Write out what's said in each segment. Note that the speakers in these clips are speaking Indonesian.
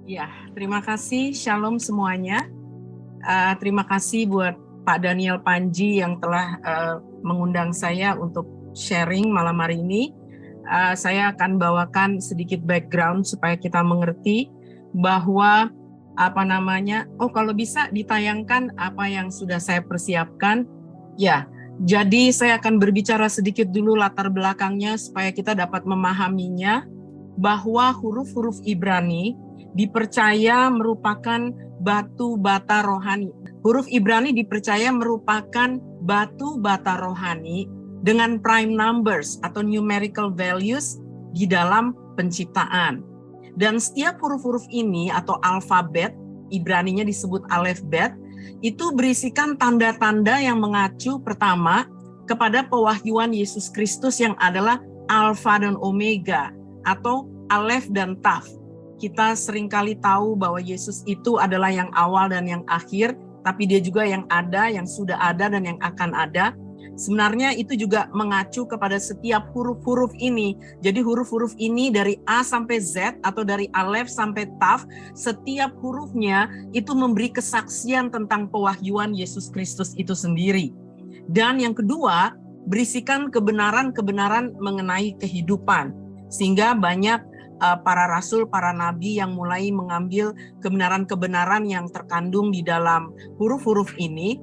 Ya, terima kasih. Shalom semuanya. Terima kasih buat Pak Daniel Panji yang telah mengundang saya untuk sharing malam hari ini. Saya akan bawakan sedikit background supaya kita mengerti bahwa kalau bisa ditayangkan apa yang sudah saya persiapkan. Ya, jadi saya akan berbicara sedikit dulu latar belakangnya supaya kita dapat memahaminya, bahwa huruf-huruf Ibrani dipercaya merupakan batu bata rohani. Huruf Ibrani dipercaya merupakan batu bata rohani dengan prime numbers atau numerical values di dalam penciptaan. Dan setiap huruf-huruf ini atau alfabet, Ibraninya disebut alefbet, itu berisikan tanda-tanda yang mengacu pertama kepada pewahyuan Yesus Kristus yang adalah Alfa dan Omega atau Alef dan Taf. Kita seringkali tahu bahwa Yesus itu adalah yang awal dan yang akhir, tapi dia juga yang ada, yang sudah ada, dan yang akan ada. Sebenarnya itu juga mengacu kepada setiap huruf-huruf ini. Jadi huruf-huruf ini dari A sampai Z atau dari Alef sampai Taf, setiap hurufnya itu memberi kesaksian tentang pewahyuan Yesus Kristus itu sendiri. Dan yang kedua, berisikan kebenaran-kebenaran mengenai kehidupan. Sehingga banyak para rasul, para nabi yang mulai mengambil kebenaran-kebenaran yang terkandung di dalam huruf-huruf ini.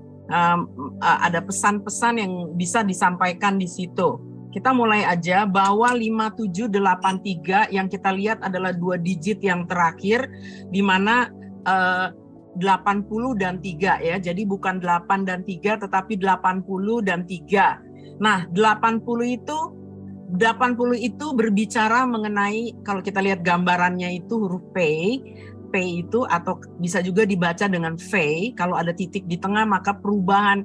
Ada pesan-pesan yang bisa disampaikan di situ. Kita mulai aja bahwa 5783 yang kita lihat adalah 2 digit yang terakhir, di mana 80 dan 3 ya. Jadi bukan 8 dan 3 tetapi 80 dan 3. Nah, 80 itu berbicara mengenai, kalau kita lihat gambarannya itu huruf P itu, atau bisa juga dibaca dengan V. Kalau ada titik di tengah maka perubahan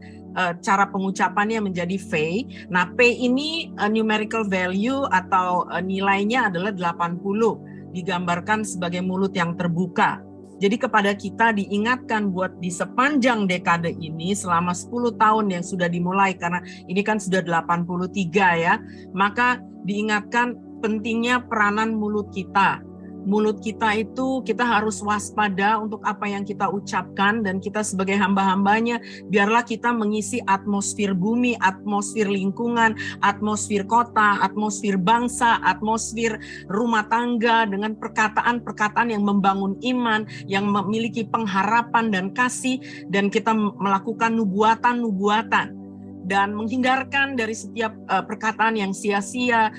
cara pengucapannya menjadi V. Nah, P ini numerical value atau nilainya adalah 80, digambarkan sebagai mulut yang terbuka. Jadi kepada kita diingatkan buat di sepanjang dekade ini selama 10 tahun yang sudah dimulai, karena ini kan sudah 83 ya, maka diingatkan pentingnya peranan mulut kita. Mulut kita itu kita harus waspada untuk apa yang kita ucapkan, dan kita sebagai hamba-hambanya biarlah kita mengisi atmosfer bumi, atmosfer lingkungan, atmosfer kota, atmosfer bangsa, atmosfer rumah tangga dengan perkataan-perkataan yang membangun iman, yang memiliki pengharapan dan kasih, dan kita melakukan nubuatan-nubuatan dan menghindarkan dari setiap perkataan yang sia-sia,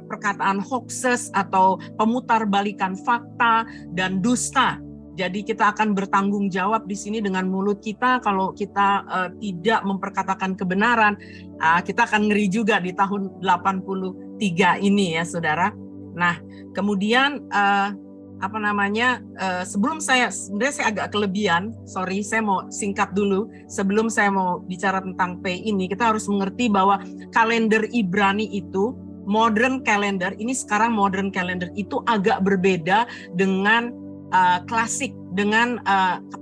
perkataan hoaxes atau pemutarbalikan fakta dan dusta. Jadi kita akan bertanggung jawab di sini dengan mulut kita. Kalau kita tidak memperkatakan kebenaran, kita akan ngeri juga di tahun 83 ini ya, Saudara. Nah, kemudian sebelum sebenarnya saya agak kelebihan, sorry, saya mau singkat dulu. Sebelum saya mau bicara tentang P ini, kita harus mengerti bahwa kalender Ibrani itu, modern calendar, ini sekarang modern calendar itu agak berbeda dengan klasik, dengan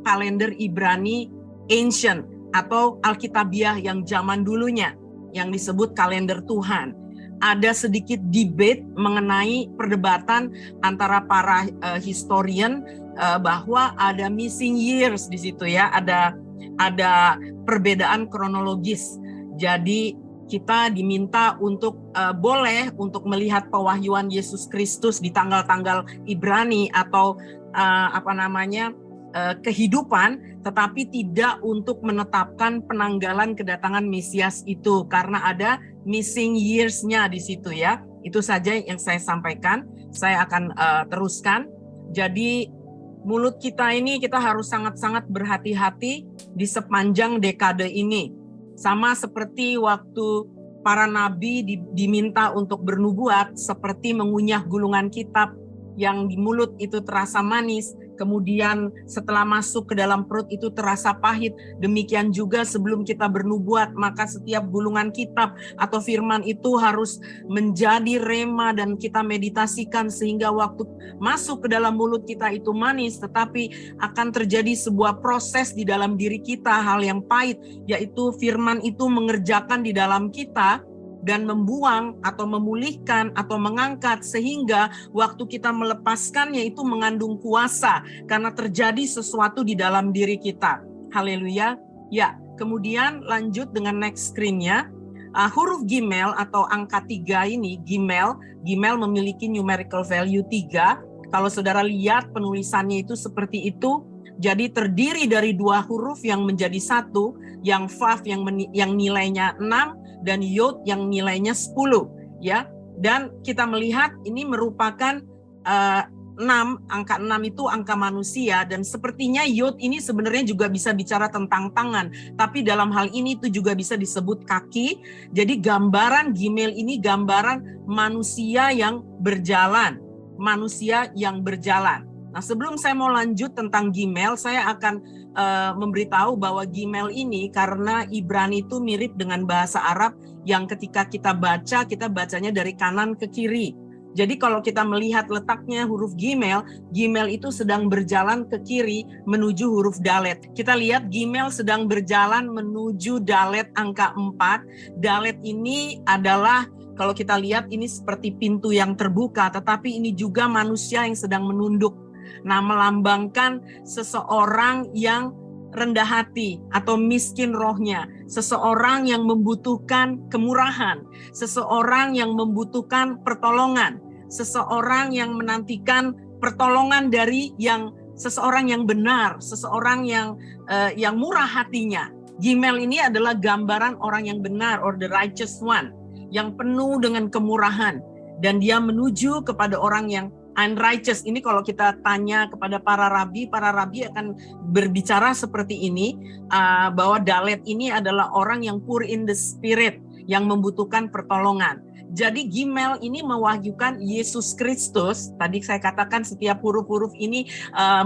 kalender Ibrani ancient atau Alkitabiah yang zaman dulunya, yang disebut kalender Tuhan. Ada sedikit debate mengenai perdebatan antara para historian bahwa ada missing years di situ ya, ada perbedaan kronologis. Jadi kita diminta untuk boleh untuk melihat pewahyuan Yesus Kristus di tanggal-tanggal Ibrani atau kehidupan, tetapi tidak untuk menetapkan penanggalan kedatangan Mesias itu, karena ada missing years-nya di situ ya. Itu saja yang saya sampaikan. Saya akan teruskan. Jadi mulut kita ini kita harus sangat-sangat berhati-hati di sepanjang dekade ini. Sama seperti waktu para nabi diminta untuk bernubuat, seperti mengunyah gulungan kitab yang di mulut itu terasa manis, kemudian setelah masuk ke dalam perut itu terasa pahit. Demikian juga sebelum kita bernubuat, maka setiap gulungan kitab atau firman itu harus menjadi rema dan kita meditasikan sehingga waktu masuk ke dalam mulut kita itu manis, tetapi akan terjadi sebuah proses di dalam diri kita, hal yang pahit, yaitu firman itu mengerjakan di dalam kita. dan membuang atau memulihkan atau mengangkat, sehingga waktu kita melepaskannya itu mengandung kuasa karena terjadi sesuatu di dalam diri kita. Haleluya. Ya, kemudian lanjut dengan next screen-nya. Huruf Gimel atau angka 3 ini, Gimel memiliki numerical value 3. Kalau saudara lihat penulisannya itu seperti itu, jadi terdiri dari 2 huruf yang menjadi satu, yang Vav yang nilainya 6 dan Yod yang nilainya 10, ya. Dan kita melihat ini merupakan 6, angka 6 itu angka manusia, dan sepertinya Yod ini sebenarnya juga bisa bicara tentang tangan, tapi dalam hal ini itu juga bisa disebut kaki. Jadi gambaran Gimel ini gambaran manusia yang berjalan, Nah, sebelum saya mau lanjut tentang Gimel, saya akan memberitahu bahwa Gimel ini karena Ibrani itu mirip dengan bahasa Arab yang ketika kita bacanya dari kanan ke kiri. Jadi kalau kita melihat letaknya huruf Gimel itu sedang berjalan ke kiri menuju huruf Dalet. Kita lihat Gimel sedang berjalan menuju Dalet angka 4. Dalet ini adalah, kalau kita lihat ini seperti pintu yang terbuka, tetapi ini juga manusia yang sedang menunduk. Nah, melambangkan seseorang yang rendah hati atau miskin rohnya, seseorang yang membutuhkan kemurahan, seseorang yang membutuhkan pertolongan, seseorang yang menantikan pertolongan dari seseorang yang benar, seseorang yang murah hatinya. Gimel ini adalah gambaran orang yang benar, or the righteous one, yang penuh dengan kemurahan, dan dia menuju kepada orang yang unrighteous. Ini kalau kita tanya kepada para rabi akan berbicara seperti ini, bahwa Dalet ini adalah orang yang poor in the spirit, yang membutuhkan pertolongan. Jadi Gimel ini mewahyukan Yesus Kristus. Tadi saya katakan setiap huruf-huruf ini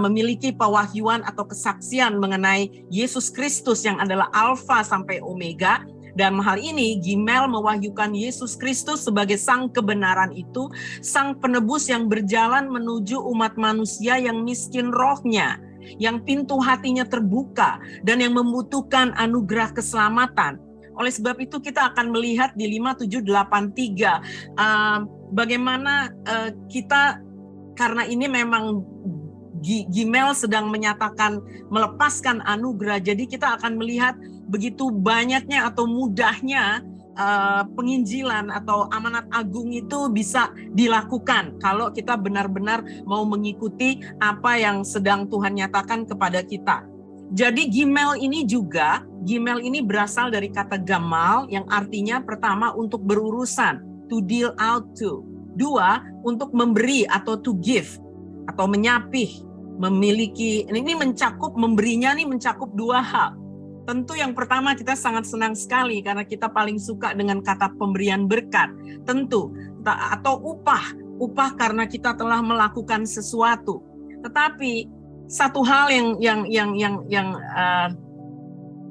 memiliki pewahyuan atau kesaksian mengenai Yesus Kristus yang adalah Alfa sampai Omega. Dan hal ini Gimel mewahyukan Yesus Kristus sebagai sang kebenaran itu, sang penebus yang berjalan menuju umat manusia yang miskin rohnya, yang pintu hatinya terbuka dan yang membutuhkan anugerah keselamatan. Oleh sebab itu kita akan melihat di 5783 bagaimana kita, karena ini memang Gimel sedang menyatakan melepaskan anugerah, jadi kita akan melihat begitu banyaknya atau mudahnya penginjilan atau amanat agung itu bisa dilakukan kalau kita benar-benar mau mengikuti apa yang sedang Tuhan nyatakan kepada kita. Jadi Gimel ini berasal dari kata gamal yang artinya pertama untuk berurusan, to deal out to. 2, untuk memberi atau to give atau menyapih, memiliki. Ini mencakup, memberinya nih mencakup 2 hal. Tentu yang pertama kita sangat senang sekali karena kita paling suka dengan kata pemberian berkat. Tentu, atau upah karena kita telah melakukan sesuatu. Tetapi satu hal yang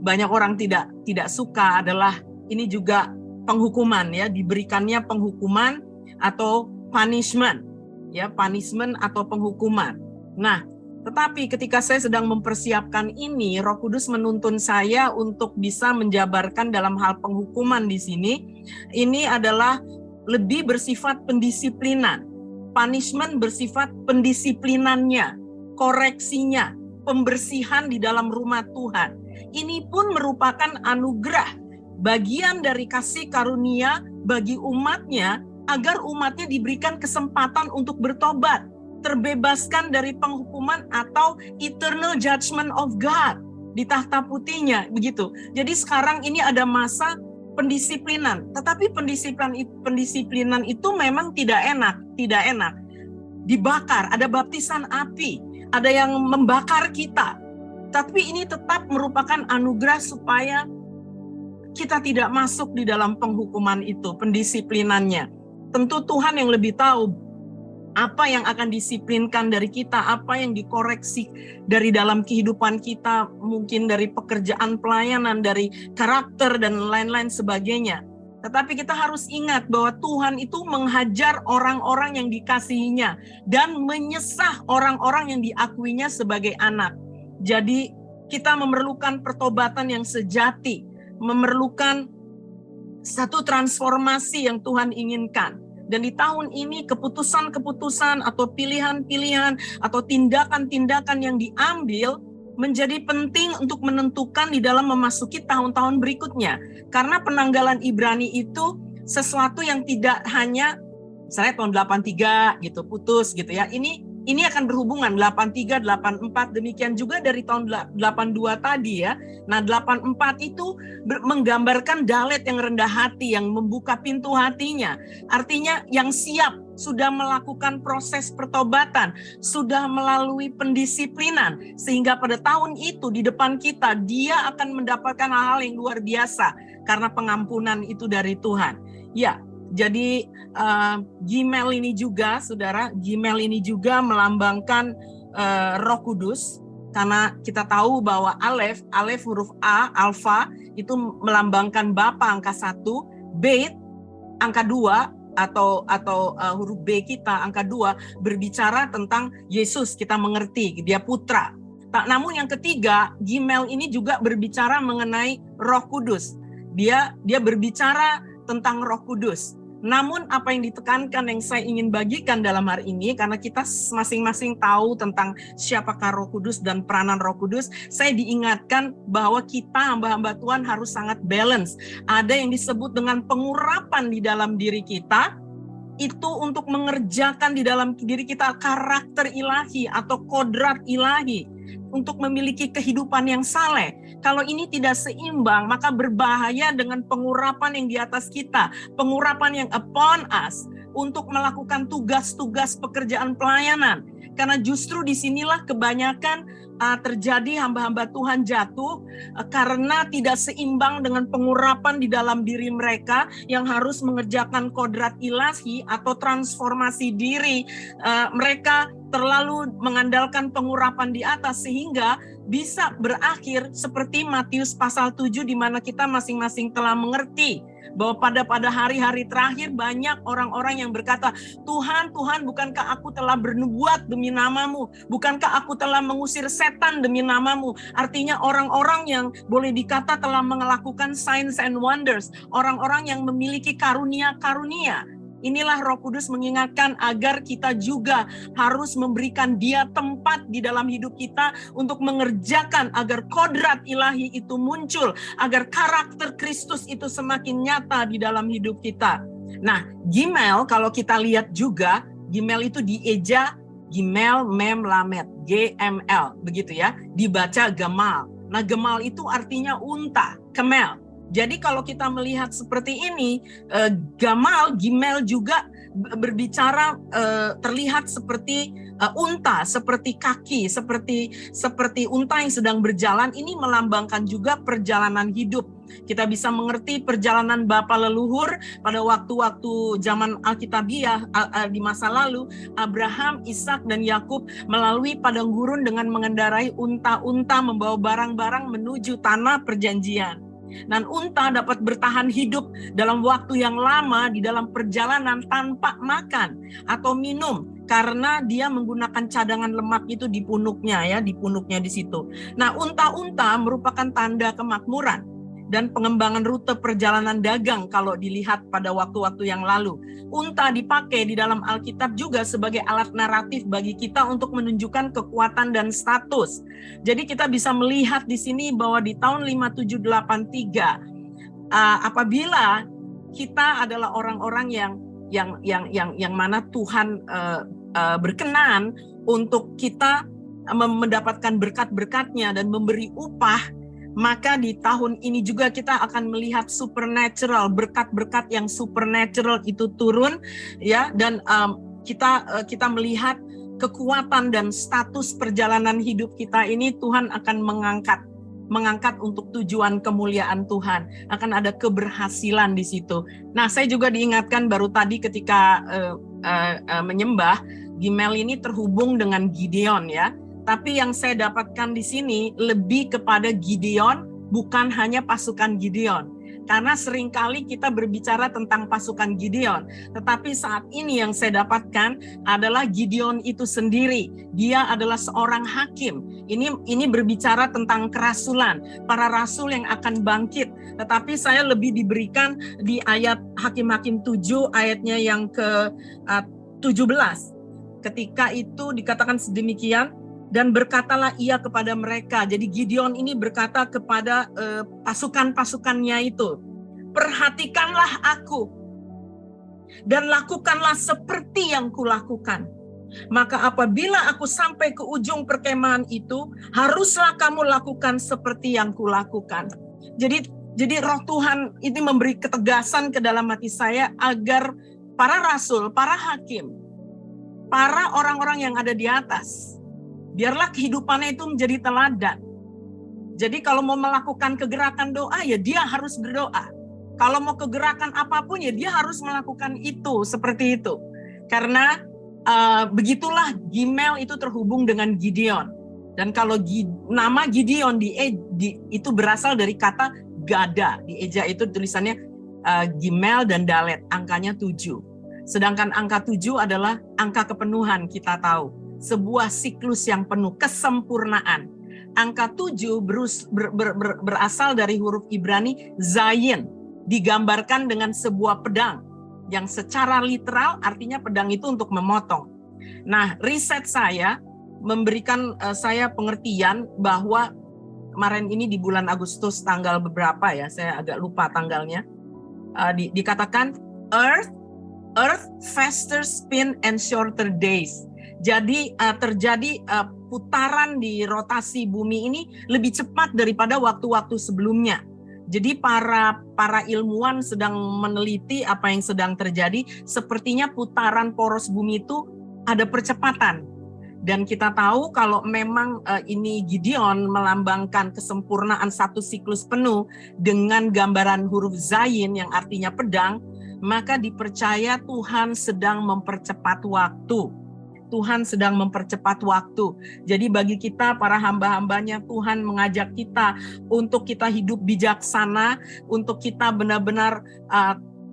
banyak orang tidak suka adalah ini juga penghukuman, ya, diberikannya penghukuman atau punishment, ya, punishment atau penghukuman. Nah, tetapi ketika saya sedang mempersiapkan ini, Roh Kudus menuntun saya untuk bisa menjabarkan dalam hal penghukuman di sini. Ini adalah lebih bersifat pendisiplinan. Punishment bersifat pendisiplinannya, koreksinya, pembersihan di dalam rumah Tuhan. Ini pun merupakan anugerah, bagian dari kasih karunia bagi umatnya, agar umatnya diberikan kesempatan untuk bertobat, terbebaskan dari penghukuman atau eternal judgment of God di takhta putihnya, begitu. Jadi sekarang ini ada masa pendisiplinan, tetapi pendisiplinan itu memang tidak enak. Dibakar, ada baptisan api, ada yang membakar kita. Tapi ini tetap merupakan anugerah supaya kita tidak masuk di dalam penghukuman itu, pendisiplinannya. Tentu Tuhan yang lebih tahu apa yang akan disiplinkan dari kita, apa yang dikoreksi dari dalam kehidupan kita, mungkin dari pekerjaan pelayanan, dari karakter dan lain-lain sebagainya. Tetapi kita harus ingat bahwa Tuhan itu menghajar orang-orang yang dikasihinya dan menyesah orang-orang yang diakuinya sebagai anak. Jadi kita memerlukan pertobatan yang sejati, memerlukan satu transformasi yang Tuhan inginkan. Dan di tahun ini keputusan-keputusan atau pilihan-pilihan atau tindakan-tindakan yang diambil menjadi penting untuk menentukan di dalam memasuki tahun-tahun berikutnya. Karena penanggalan Ibrani itu sesuatu yang tidak hanya misalnya tahun 83 gitu putus gitu ya. Ini akan berhubungan 83, 84, demikian juga dari tahun 82 tadi ya. Nah 84 itu menggambarkan Dalet yang rendah hati, yang membuka pintu hatinya. Artinya yang siap, sudah melakukan proses pertobatan, sudah melalui pendisiplinan. Sehingga pada tahun itu di depan kita, dia akan mendapatkan hal-hal yang luar biasa. Karena pengampunan itu dari Tuhan. Ya, jadi Gimel ini juga, saudara, Gimel ini juga melambangkan Roh Kudus, karena kita tahu bahwa Alef huruf A, alfa, itu melambangkan Bapa angka 1, Bet angka 2, atau huruf B kita angka 2 berbicara tentang Yesus, kita mengerti dia putra. Namun yang ketiga, Gimel ini juga berbicara mengenai Roh Kudus. Dia berbicara tentang Roh Kudus. Namun apa yang ditekankan yang saya ingin bagikan dalam hari ini, karena kita masing-masing tahu tentang siapakah Roh Kudus dan peranan Roh Kudus, saya diingatkan bahwa kita hamba-hamba Tuhan harus sangat balance. Ada yang disebut dengan pengurapan di dalam diri kita, itu untuk mengerjakan di dalam diri kita karakter ilahi atau kodrat ilahi, untuk memiliki kehidupan yang saleh. Kalau ini tidak seimbang, maka berbahaya dengan pengurapan yang di atas kita, pengurapan yang upon us, untuk melakukan tugas-tugas pekerjaan pelayanan. Karena justru disinilah kebanyakan terjadi hamba-hamba Tuhan jatuh karena tidak seimbang dengan pengurapan di dalam diri mereka yang harus mengerjakan kodrat ilahi atau transformasi diri. Mereka terlalu mengandalkan pengurapan di atas sehingga bisa berakhir seperti Matius pasal 7 di mana kita masing-masing telah mengerti bahwa pada hari-hari terakhir banyak orang-orang yang berkata, Tuhan, bukankah aku telah bernubuat demi namamu? Bukankah aku telah mengusir setan demi namamu? Artinya orang-orang yang boleh dikata telah melakukan signs and wonders, orang-orang yang memiliki karunia-karunia. Inilah Roh Kudus mengingatkan agar kita juga harus memberikan Dia tempat di dalam hidup kita untuk mengerjakan agar kodrat ilahi itu muncul, agar karakter Kristus itu semakin nyata di dalam hidup kita. Nah, Gimel kalau kita lihat juga, Gimel itu dieja Gimel Mem Lamet, GML, begitu ya, dibaca Gemal. Nah, Gemal itu artinya unta, camel. Jadi kalau kita melihat seperti ini, Gimel juga berbicara terlihat seperti unta, seperti kaki, seperti unta yang sedang berjalan. Ini melambangkan juga perjalanan hidup. Kita bisa mengerti perjalanan bapa leluhur pada waktu-waktu zaman Alkitabiah di masa lalu, Abraham, Ishak, dan Yakub melalui padang gurun dengan mengendarai unta-unta membawa barang-barang menuju tanah perjanjian. Dan unta dapat bertahan hidup dalam waktu yang lama di dalam perjalanan tanpa makan atau minum karena dia menggunakan cadangan lemak itu di punuknya di situ. Nah, unta-unta merupakan tanda kemakmuran dan pengembangan rute perjalanan dagang kalau dilihat pada waktu-waktu yang lalu. Unta dipakai di dalam Alkitab juga sebagai alat naratif bagi kita untuk menunjukkan kekuatan dan status. Jadi kita bisa melihat di sini bahwa di tahun 5783 apabila kita adalah orang-orang yang mana Tuhan berkenan untuk kita mendapatkan berkat-berkatnya dan memberi upah, maka di tahun ini juga kita akan melihat supernatural, berkat-berkat yang supernatural itu turun ya, dan kita melihat kekuatan dan status perjalanan hidup kita ini Tuhan akan mengangkat untuk tujuan kemuliaan Tuhan, akan ada keberhasilan di situ. Nah, saya juga diingatkan baru tadi ketika menyembah, Gimel ini terhubung dengan Gideon ya. Tapi yang saya dapatkan di sini lebih kepada Gideon, bukan hanya pasukan Gideon, Karena seringkali kita berbicara tentang pasukan Gideon. Tetapi saat ini yang saya dapatkan adalah Gideon itu sendiri. Dia adalah seorang hakim. Ini berbicara tentang kerasulan. Para rasul yang akan bangkit. Tetapi saya lebih diberikan di ayat Hakim-Hakim 7 ayatnya yang ke-17. Ketika itu dikatakan sedemikian. Dan berkatalah ia kepada mereka. Jadi Gideon ini berkata kepada pasukan-pasukannya itu, perhatikanlah aku dan lakukanlah seperti yang kulakukan. Maka apabila aku sampai ke ujung perkemahan itu, haruslah kamu lakukan seperti yang kulakukan. Jadi Roh Tuhan ini memberi ketegasan ke dalam hati saya agar para rasul, para hakim, para orang-orang yang ada di atas, biarlah kehidupannya itu menjadi teladan. Jadi kalau mau melakukan kegerakan doa, ya dia harus berdoa. Kalau mau kegerakan apapun, ya dia harus melakukan itu, seperti itu. Karena begitulah Gimel itu terhubung dengan Gideon. Dan kalau nama Gideon itu berasal dari kata gada. Di Eja itu tulisannya Gimel dan Dalet, angkanya 7. Sedangkan angka 7 adalah angka kepenuhan, kita tahu. Sebuah siklus yang penuh, kesempurnaan. Angka 7 berasal dari huruf Ibrani Zayin, digambarkan dengan sebuah pedang, yang secara literal artinya pedang itu untuk memotong. Nah, riset saya memberikan saya pengertian bahwa kemarin ini di bulan Agustus tanggal beberapa ya, saya agak lupa tanggalnya, dikatakan Earth faster spin and shorter days. Jadi terjadi putaran di rotasi bumi ini lebih cepat daripada waktu-waktu sebelumnya. Jadi para ilmuwan sedang meneliti apa yang sedang terjadi. Sepertinya putaran poros bumi itu ada percepatan. Dan kita tahu kalau memang ini Gideon melambangkan kesempurnaan satu siklus penuh dengan gambaran huruf Zayin yang artinya pedang, maka dipercaya Tuhan sedang mempercepat waktu. Tuhan sedang mempercepat waktu. Jadi bagi kita para hamba-hambanya, Tuhan mengajak kita untuk kita hidup bijaksana, untuk kita benar-benar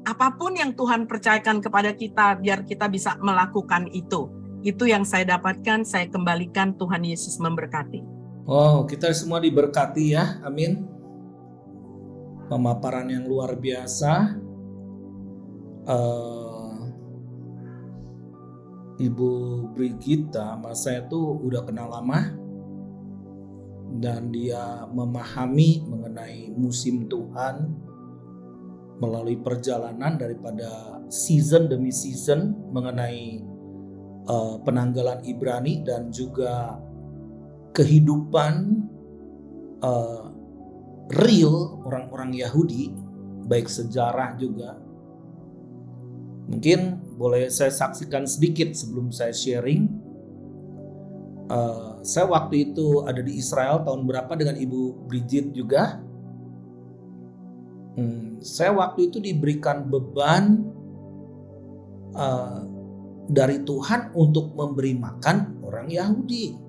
apapun yang Tuhan percayakan kepada kita, biar kita bisa melakukan itu. Itu yang saya dapatkan, saya kembalikan. Tuhan Yesus memberkati. Wow, kita semua diberkati ya, amin. Pemaparan yang luar biasa. Ibu Brigita, mas saya tuh udah kenal lama dan dia memahami mengenai musim Tuhan melalui perjalanan daripada season demi season mengenai penanggalan Ibrani dan juga kehidupan real orang-orang Yahudi, baik sejarah juga. Mungkin boleh saya saksikan sedikit sebelum saya sharing. Saya waktu itu ada di Israel tahun berapa dengan Ibu Bridget juga. Saya waktu itu diberikan beban dari Tuhan untuk memberi makan orang Yahudi.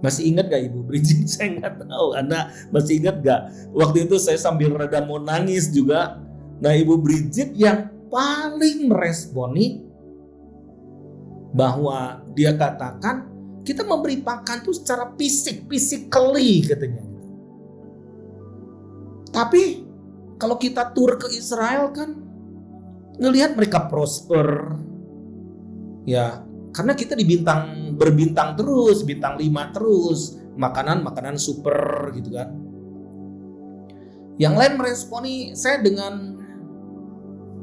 Masih ingat gak Ibu Bridget? Saya nggak tahu. Anda masih ingat gak? Waktu itu saya sambil rada mau nangis juga. Nah, Ibu Bridget yang paling meresponi bahwa dia katakan kita memberi makan itu secara physically katanya. Tapi kalau kita tur ke Israel kan ngelihat mereka prosper ya, karena kita berbintang terus, bintang 5 terus, makanan super gitu kan. Yang lain meresponi saya dengan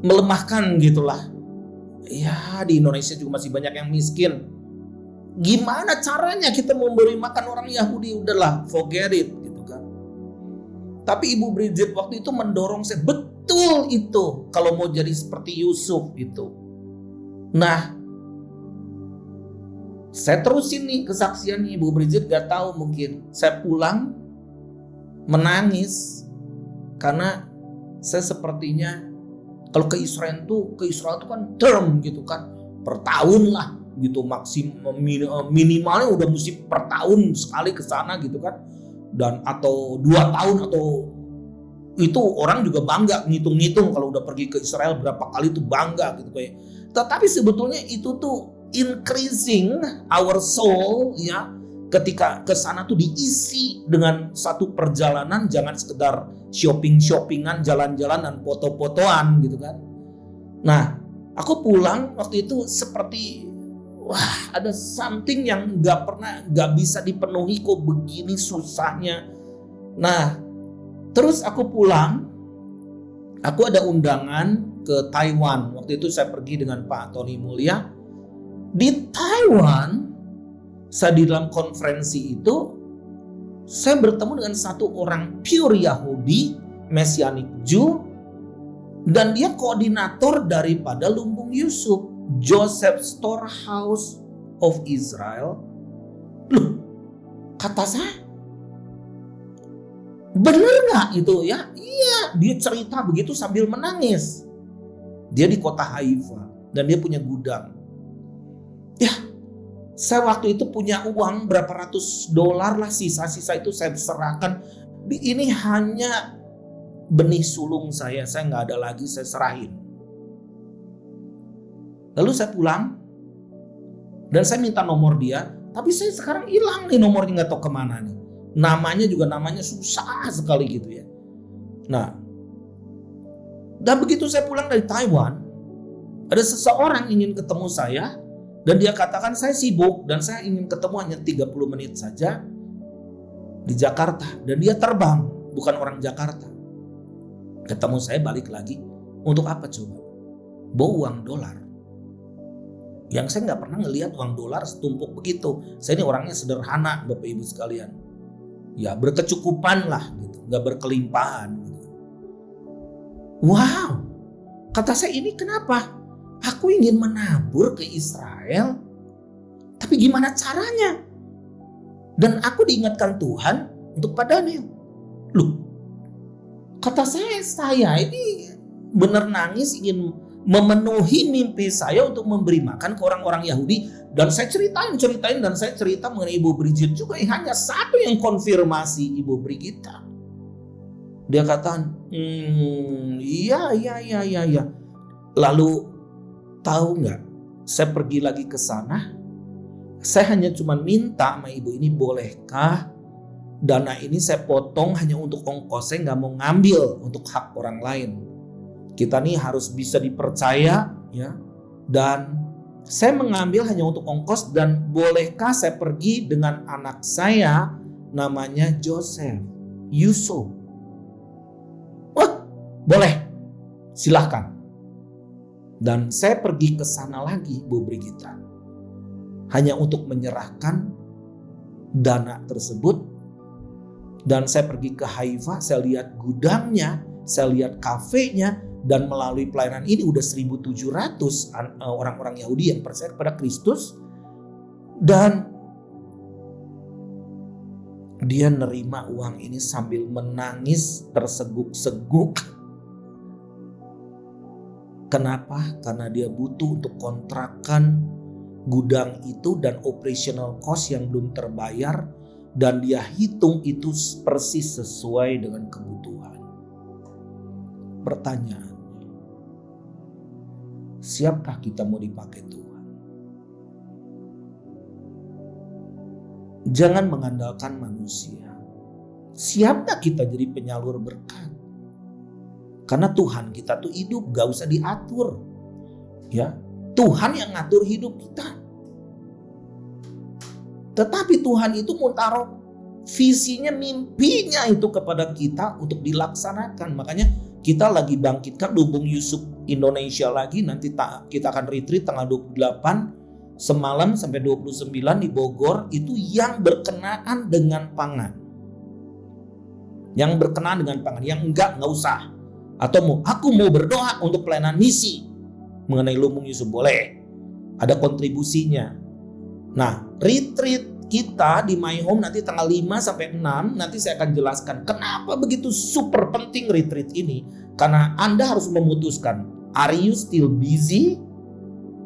melemahkan gitulah. Ya, di Indonesia juga masih banyak yang miskin. Gimana caranya kita memberi makan orang Yahudi? Udahlah, forget it gitu kan. Tapi Ibu Bridget waktu itu mendorong saya, betul itu kalau mau jadi seperti Yusuf itu. Nah, saya terusin nih kesaksiannya Ibu Bridget, gak tahu mungkin saya pulang menangis karena saya sepertinya kalau ke Israel tuh kan term gitu kan, per tahun lah gitu, minimalnya udah mesti per tahun sekali ke sana gitu kan, dan atau 2 tahun atau Itu orang juga bangga ngitung-ngitung kalau udah pergi ke Israel berapa kali itu bangga gitu kayak. Tetapi sebetulnya itu tuh increasing our soul ya. Ketika ke sana tuh diisi dengan satu perjalanan, jangan sekedar shopping-shoppingan, jalan-jalan dan foto-fotoan gitu kan. Nah, aku pulang waktu itu seperti wah, ada something yang nggak bisa dipenuhi, kok begini susahnya. Nah, terus aku pulang, aku ada undangan ke Taiwan. Waktu itu saya pergi dengan Pak Tony Mulya. Di Taiwan, saya di dalam konferensi itu, saya bertemu dengan satu orang pure Yahudi, Messianic Jew, dan dia koordinator daripada Lumbung Yusuf, Joseph Storehouse of Israel. Loh, kata saya, bener gak itu ya? Iya, dia cerita begitu sambil menangis. Dia di kota Haifa dan dia punya gudang. Ya, saya waktu itu punya uang berapa ratus dolar lah, sisa-sisa itu saya serahkan. Ini hanya benih sulung saya nggak ada lagi, saya serahin. Lalu saya pulang dan saya minta nomor dia, tapi saya sekarang hilang nih nomornya, nggak tahu kemana nih. Namanya juga namanya susah sekali gitu ya. Nah, dan begitu saya pulang dari Taiwan, ada seseorang ingin ketemu saya dan dia katakan saya sibuk dan saya ingin ketemu hanya 30 menit saja di Jakarta, dan dia terbang, bukan orang Jakarta. Ketemu saya balik lagi, untuk apa coba? Bawa uang dolar. Yang saya nggak pernah ngelihat uang dolar setumpuk begitu. Saya ini orangnya sederhana, Bapak Ibu sekalian. Ya berkecukupan lah gitu, nggak berkelimpahan gitu. Wow, kata saya, ini kenapa? Aku ingin menabur ke Israel, tapi gimana caranya? Dan aku diingatkan Tuhan untuk Pak Daniel. Loh, kata saya ini benar nangis ingin memenuhi mimpi saya untuk memberi makan ke orang-orang Yahudi. Dan saya ceritain dan saya cerita mengenai Ibu Bridget juga. Hanya satu yang konfirmasi, Ibu Brigita. Dia katakan, iya. Lalu tahu nggak? Saya pergi lagi ke sana. Saya hanya cuma minta sama ibu ini, bolehkah dana ini saya potong hanya untuk ongkos, saya nggak mau ngambil untuk hak orang lain. Kita nih harus bisa dipercaya ya. Dan saya mengambil hanya untuk ongkos, dan bolehkah saya pergi dengan anak saya namanya Joseph Yusuf? Wah, boleh. Silahkan. Dan saya pergi ke sana lagi, Bu Brigita. Hanya untuk menyerahkan dana tersebut. Dan saya pergi ke Haifa, saya lihat gudangnya, saya lihat kafenya, dan melalui pelayanan ini udah 1.700 orang-orang Yahudi yang percaya kepada Kristus. Dan dia nerima uang ini sambil menangis terseguk-seguk. Kenapa? Karena dia butuh untuk kontrakan gudang itu dan operational cost yang belum terbayar, dan dia hitung itu persis sesuai dengan kebutuhan. Pertanyaan, siapkah kita mau dipakai Tuhan? Jangan mengandalkan manusia. Siapkah kita jadi penyalur berkat? Karena Tuhan kita tuh hidup, gak usah diatur. Ya, Tuhan yang ngatur hidup kita. Tetapi Tuhan itu mau taruh visinya, mimpinya itu kepada kita untuk dilaksanakan. Makanya kita lagi bangkitkan Lumbung Yusuf Indonesia lagi. Nanti kita akan retreat tanggal 28 semalam sampai 29 di Bogor. Itu yang berkenaan dengan pangan. Yang berkenaan dengan pangan. Yang enggak usah. Atau aku mau berdoa untuk pelayanan misi mengenai Lumbung Yusuf, boleh. Ada kontribusinya. Nah, retreat kita di My Home nanti tanggal 5 sampai 6, nanti saya akan jelaskan kenapa begitu super penting retreat ini. Karena Anda harus memutuskan, are you still busy?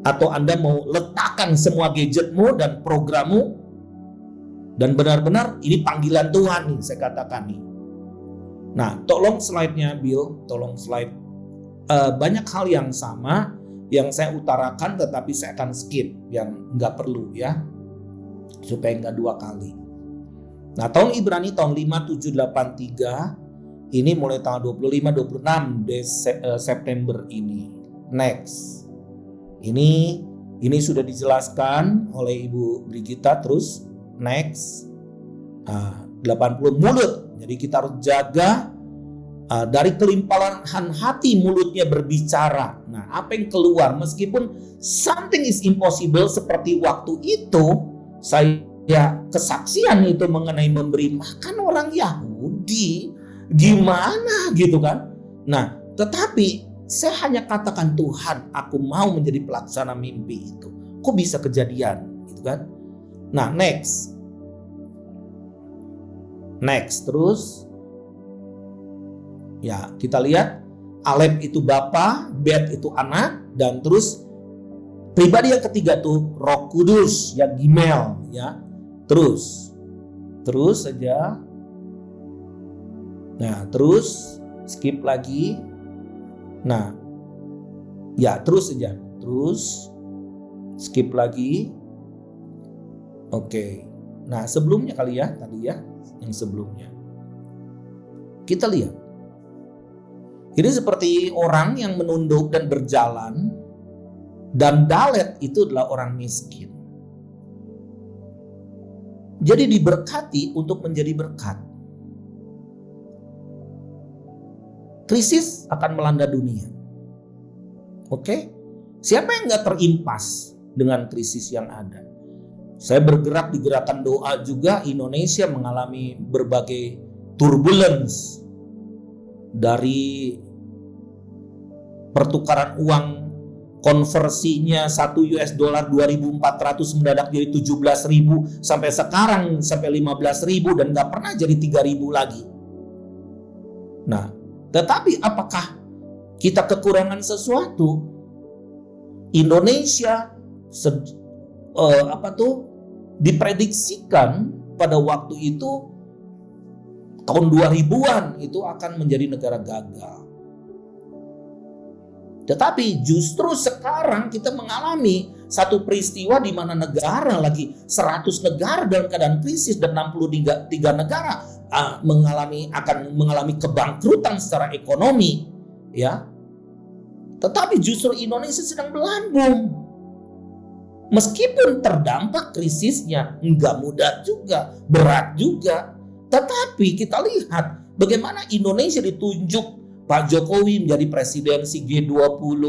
Atau Anda mau letakkan semua gadgetmu dan programmu, dan benar-benar ini panggilan Tuhan nih, saya katakan nih. Nah, tolong slide-nya Bill, tolong slide. Banyak hal yang sama yang saya utarakan tetapi saya akan skip yang nggak perlu ya, supaya nggak 2 kali. Nah, tahun Ibrani tahun 5783 ini mulai tanggal 25-26 September ini. Next. Ini sudah dijelaskan oleh Ibu Brigita. Terus next. 80 mulut. Jadi kita harus jaga dari kelimpahan hati mulutnya berbicara. Nah, apa yang keluar meskipun something is impossible seperti waktu itu saya kesaksian itu mengenai memberi makan orang Yahudi, gimana gitu kan. Nah, tetapi saya hanya katakan, Tuhan, aku mau menjadi pelaksana mimpi itu. Kok bisa kejadian gitu kan. Nah, next terus ya, kita lihat Alep itu bapa, Bet itu anak, dan terus pribadi yang ketiga tuh Roh Kudus ya, Gimel ya. Terus saja. Nah, terus skip lagi. Nah, ya terus saja. Terus skip lagi. Oke. Nah, sebelumnya kali ya, tadi ya, yang sebelumnya. Kita lihat. Ini seperti orang yang menunduk dan berjalan, dan Dalet itu adalah orang miskin. Jadi diberkati untuk menjadi berkat. Krisis akan melanda dunia. Oke? Siapa yang gak terimpas dengan krisis yang ada? Saya bergerak di gerakan doa juga. Indonesia mengalami berbagai turbulence. Dari pertukaran uang konversinya 1 US dollar 2.400 mendadak jadi 17.000 sampai sekarang sampai 15.000 dan gak pernah jadi 3.000 lagi. Nah, tetapi apakah kita kekurangan sesuatu? Indonesia diprediksikan pada waktu itu tahun 2000-an itu akan menjadi negara gagal. Tetapi justru sekarang kita mengalami satu peristiwa di mana negara lagi 100 negara dalam keadaan krisis dan 63 negara akan mengalami kebangkrutan secara ekonomi, ya. Tetapi justru Indonesia sedang melambung. Meskipun terdampak krisisnya, enggak mudah juga, berat juga. Tetapi kita lihat bagaimana Indonesia ditunjuk Pak Jokowi menjadi presidensi G20,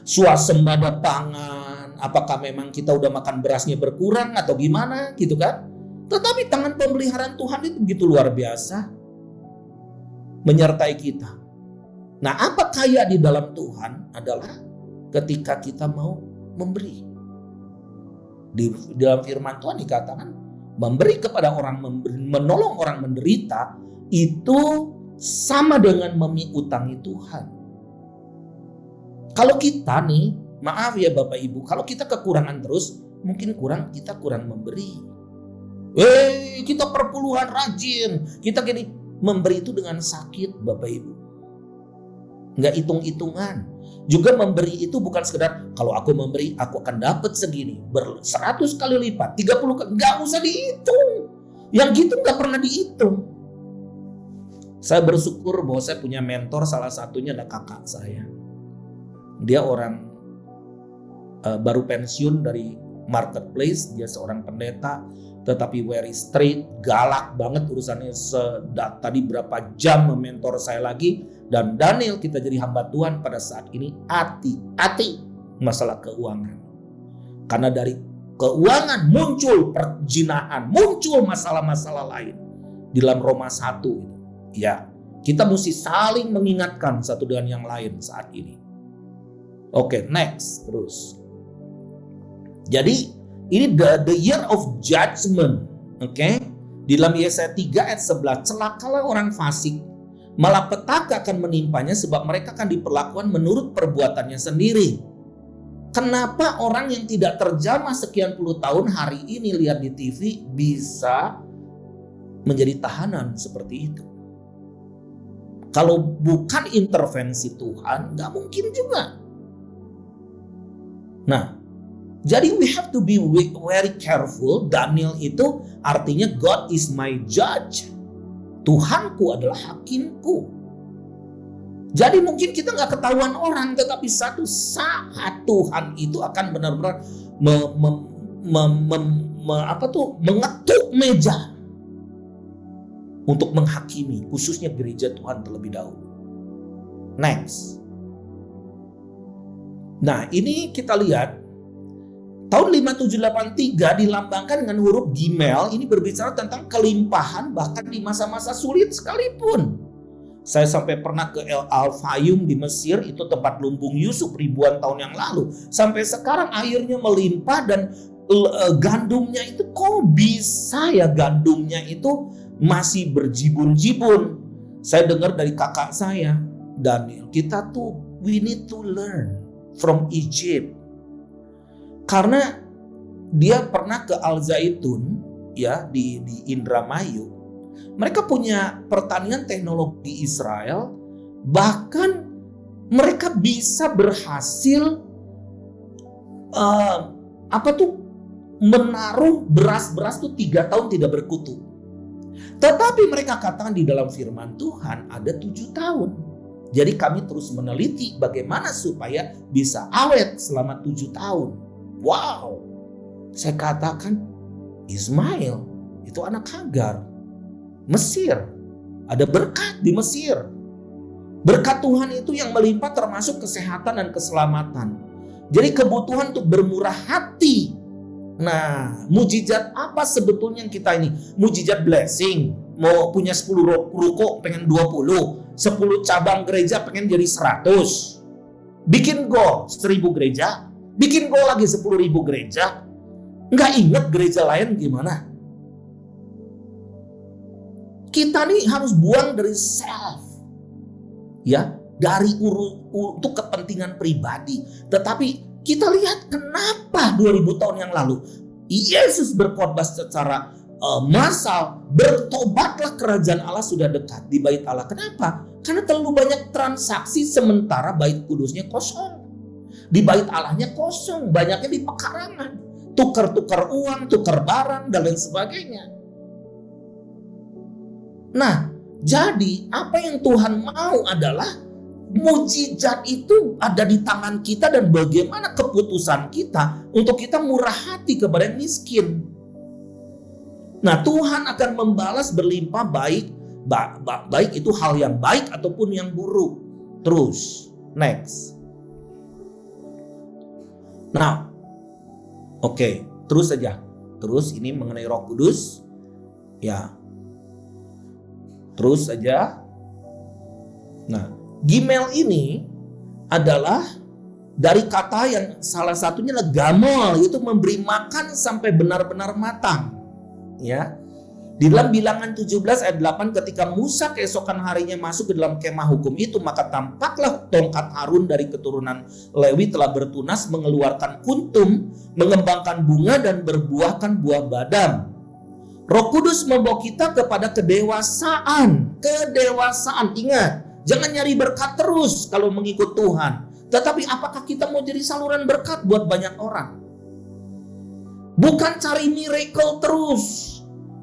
swasembada pangan. Apakah memang kita udah makan berasnya berkurang atau gimana gitu kan? Tetapi tangan pemeliharaan Tuhan itu begitu luar biasa menyertai kita. Nah, apa kaya di dalam Tuhan adalah ketika kita mau memberi. Di dalam firman Tuhan dikatakan memberi kepada orang, menolong orang menderita itu sama dengan memiutangi Tuhan. Kalau kita nih, maaf ya Bapak Ibu, kalau kita kekurangan terus, mungkin kita kurang memberi. Kita perpuluhan rajin, kita gini, memberi itu dengan sakit Bapak Ibu. Nggak hitung-hitungan. Juga memberi itu bukan sekedar kalau aku memberi aku akan dapat segini, 100 kali lipat, 30 kali, nggak usah dihitung. Yang gitu nggak pernah dihitung. Saya bersyukur bahwa saya punya mentor, salah satunya adalah kakak saya. Dia orang baru pensiun dari marketplace, dia seorang pendeta, tetapi very straight, galak banget urusannya. Tadi berapa jam mementor saya lagi, dan Daniel kita jadi hamba Tuhan pada saat ini hati-hati masalah keuangan. Karena dari keuangan muncul perjinahan, muncul masalah-masalah lain. Di dalam Roma 1 itu. Ya, kita mesti saling mengingatkan satu dengan yang lain saat ini. Oke, next terus. Jadi ini the year of judgment. Oke. Di dalam Yesaya 3 ayat 11, celakalah orang fasik, malah petaka akan menimpanya sebab mereka akan diperlakukan menurut perbuatannya sendiri. Kenapa orang yang tidak terjamah sekian puluh tahun hari ini lihat di TV bisa menjadi tahanan seperti itu? Kalau bukan intervensi Tuhan, nggak mungkin juga. Nah, jadi we have to be very careful. Daniel itu artinya God is my judge. Tuhanku adalah hakimku. Jadi mungkin kita nggak ketahuan orang, tetapi satu saat Tuhan itu akan benar-benar mengetuk meja untuk menghakimi, khususnya gereja Tuhan terlebih dahulu. Next. Nah, ini kita lihat tahun 5783 dilambangkan dengan huruf Gimel. Ini berbicara tentang kelimpahan bahkan di masa-masa sulit sekalipun. Saya sampai pernah ke El Al-Fayum di Mesir, itu tempat lumbung Yusuf ribuan tahun yang lalu. Sampai sekarang airnya melimpah dan gandumnya itu kok bisa ya gandumnya itu masih berjibun-jibun. Saya dengar dari kakak saya, Daniel, kita tuh we need to learn from Egypt. Karena dia pernah ke Al Zaitun ya di Indramayu. Mereka punya pertanian teknologi Israel, bahkan mereka bisa berhasil menaruh beras-beras tuh 3 tahun tidak berkutu. Tetapi mereka katakan di dalam firman Tuhan ada 7 tahun. Jadi kami terus meneliti bagaimana supaya bisa awet selama 7 tahun. Wow, saya katakan Ismail itu anak Hagar. Mesir, ada berkat di Mesir. Berkat Tuhan itu yang melimpah termasuk kesehatan dan keselamatan. Jadi kebutuhan untuk bermurah hati. Nah, mujizat apa sebetulnya yang kita ini? Mujizat blessing. Mau punya 10 ruko pengen 20. 10 cabang gereja pengen jadi 100. Bikin goal 1000 gereja. Bikin goal lagi 10.000 gereja. Nggak inget gereja lain gimana? Kita nih harus buang dari self. Ya, dari untuk kepentingan pribadi. Tetapi kita lihat kenapa 2000 tahun yang lalu Yesus berkhotbah secara massal, bertobatlah kerajaan Allah sudah dekat di bait Allah. Kenapa? Karena terlalu banyak transaksi sementara bait kudusnya kosong. Di bait Allahnya kosong, banyaknya di pekarangan. Tukar-tukar uang, tukar barang dan lain sebagainya. Nah, jadi apa yang Tuhan mau adalah mujizat itu ada di tangan kita dan bagaimana keputusan kita untuk kita murah hati kepada yang miskin. Nah, Tuhan akan membalas berlimpah baik itu hal yang baik ataupun yang buruk. Terus, next. Nah, oke, terus saja. Terus ini mengenai Roh Kudus. Ya. Terus saja. Nah, Gimel ini adalah dari kata yang salah satunya adalah gamol, itu memberi makan sampai benar-benar matang. Ya. Di dalam Bilangan 17 ayat 8, ketika Musa keesokan harinya masuk ke dalam kemah hukum itu, maka tampaklah tongkat Harun dari keturunan Lewi telah bertunas, mengeluarkan kuntum, mengembangkan bunga dan berbuahkan buah badam. Roh Kudus membawa kita kepada kedewasaan. Kedewasaan, ingat, jangan nyari berkat terus kalau mengikut Tuhan. Tetapi apakah kita mau jadi saluran berkat buat banyak orang? Bukan cari miracle terus.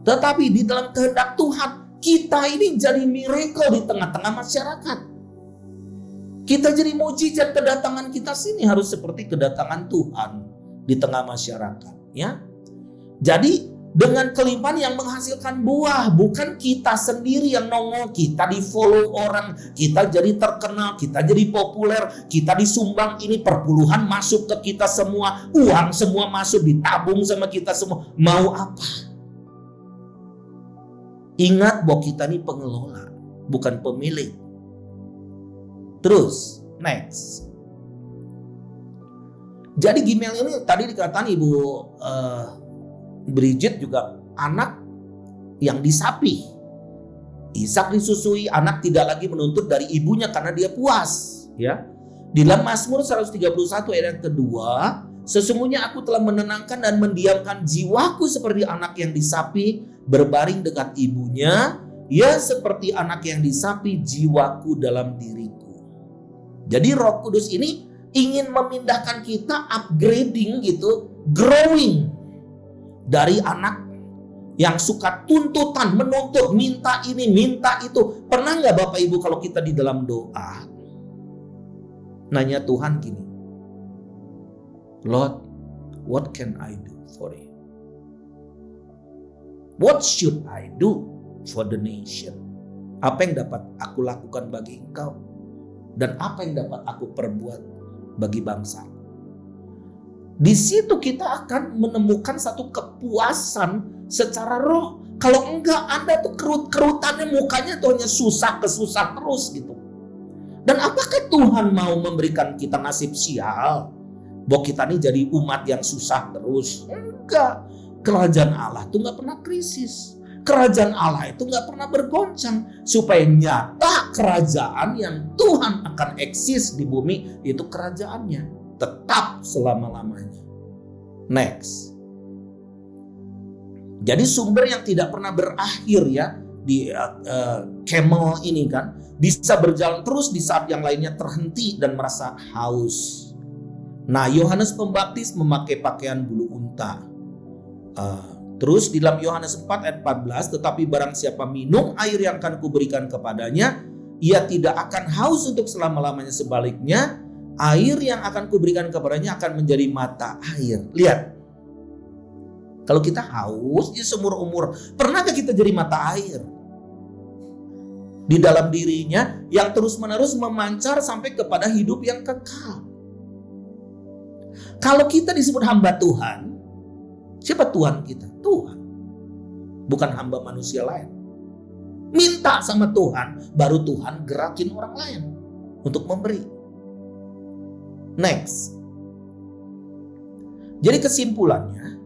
Tetapi di dalam kehendak Tuhan, kita ini jadi miracle di tengah-tengah masyarakat. Kita jadi mujizat, kedatangan kita sini harus seperti kedatangan Tuhan di tengah masyarakat. Ya, jadi dengan kelimpahan yang menghasilkan buah, bukan kita sendiri yang nongol, kita di follow orang, kita jadi terkenal, kita jadi populer, kita disumbang ini perpuluhan masuk ke kita semua, uang semua masuk ditabung sama kita semua. Mau apa? Ingat bahwa kita ini pengelola, bukan pemilik. Terus, next. Jadi Gimel ini tadi dikatakan Ibu Bridget juga anak yang disapi. Ishak disusui, anak tidak lagi menuntut dari ibunya karena dia puas. Ya, di dalam Mazmur 131 ayat yang kedua, sesungguhnya aku telah menenangkan dan mendiamkan jiwaku seperti anak yang disapi, berbaring dekat ibunya. Ya seperti anak yang disapi jiwaku dalam diriku. Jadi Roh Kudus ini ingin memindahkan kita upgrading gitu, growing dari anak yang suka tuntutan, menuntut, minta ini, minta itu. Pernah nggak Bapak Ibu kalau kita di dalam doa nanya Tuhan gini, Lord, what can I do for you? What should I do for the nation? Apa yang dapat aku lakukan bagi engkau? Dan apa yang dapat aku perbuat bagi bangsa? Di situ kita akan menemukan satu kepuasan secara roh. Kalau enggak, Anda tuh kerut-kerutannya mukanya tuh hanya susah terus gitu. Dan apakah Tuhan mau memberikan kita nasib sial? Bahwa kita ini jadi umat yang susah terus? Enggak. Kerajaan Allah tuh enggak pernah krisis. Kerajaan Allah itu enggak pernah bergoncang. Supaya nyata kerajaan yang Tuhan akan eksis di bumi, itu kerajaannya tetap selama-lamanya. Next. Jadi sumber yang tidak pernah berakhir ya di camel ini kan bisa berjalan terus di saat yang lainnya terhenti dan merasa haus. Nah, Yohanes Pembaptis memakai pakaian bulu unta. Terus di dalam Yohanes 4 ayat 14, tetapi barang siapa minum air yang akan kuberikan kepadanya, ia tidak akan haus untuk selama-lamanya. Sebaliknya, air yang akan kuberikan kepadanya akan menjadi mata air. Lihat. Kalau kita haus di seumur umur, pernahkah kita jadi mata air? Di dalam dirinya yang terus-menerus memancar sampai kepada hidup yang kekal. Kalau kita disebut hamba Tuhan, siapa Tuhan kita? Tuhan. Bukan hamba manusia lain. Minta sama Tuhan, baru Tuhan gerakin orang lain untuk memberi. Next. Jadi kesimpulannya,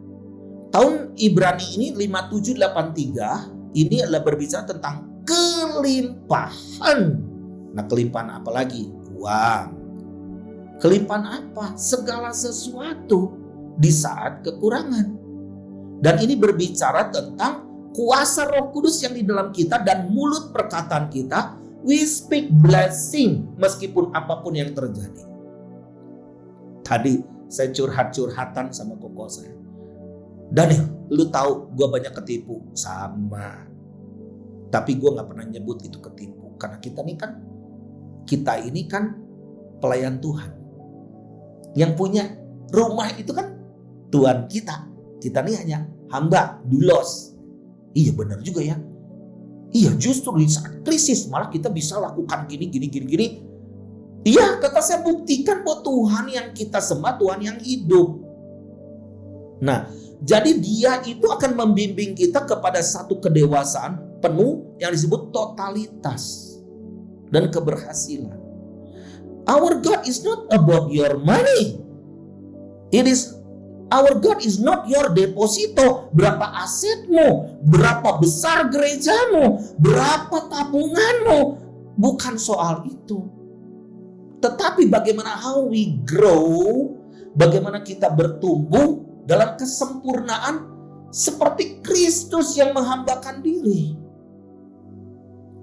tahun Ibrani ini 5783 ini adalah berbicara tentang kelimpahan. Nah, kelimpahan apa lagi? Uang. Kelimpahan apa? Segala sesuatu di saat kekurangan. Dan ini berbicara tentang kuasa Roh Kudus yang di dalam kita dan mulut perkataan kita. We speak blessing meskipun apapun yang terjadi. Tadi saya curhat-curhatan sama koko saya. Daniel, lu tahu gue banyak ketipu. Sama. Tapi gue gak pernah nyebut itu ketipu. Karena kita ini kan pelayan Tuhan. Yang punya rumah itu kan Tuhan kita. Kita ini hanya hamba, dulos. Iya benar juga ya. Iya justru di saat krisis malah kita bisa lakukan gini. Iya kata saya buktikan bahwa Tuhan yang kita sembah Tuhan yang hidup. Nah, jadi dia itu akan membimbing kita kepada satu kedewasaan penuh yang disebut totalitas dan keberhasilan. Our God is not about your money. Our God is not your deposito. Berapa asetmu, berapa besar gerejamu, berapa tabunganmu. Bukan soal itu. Tetapi bagaimana how we grow, bagaimana kita bertumbuh dalam kesempurnaan seperti Kristus yang menghambakan diri.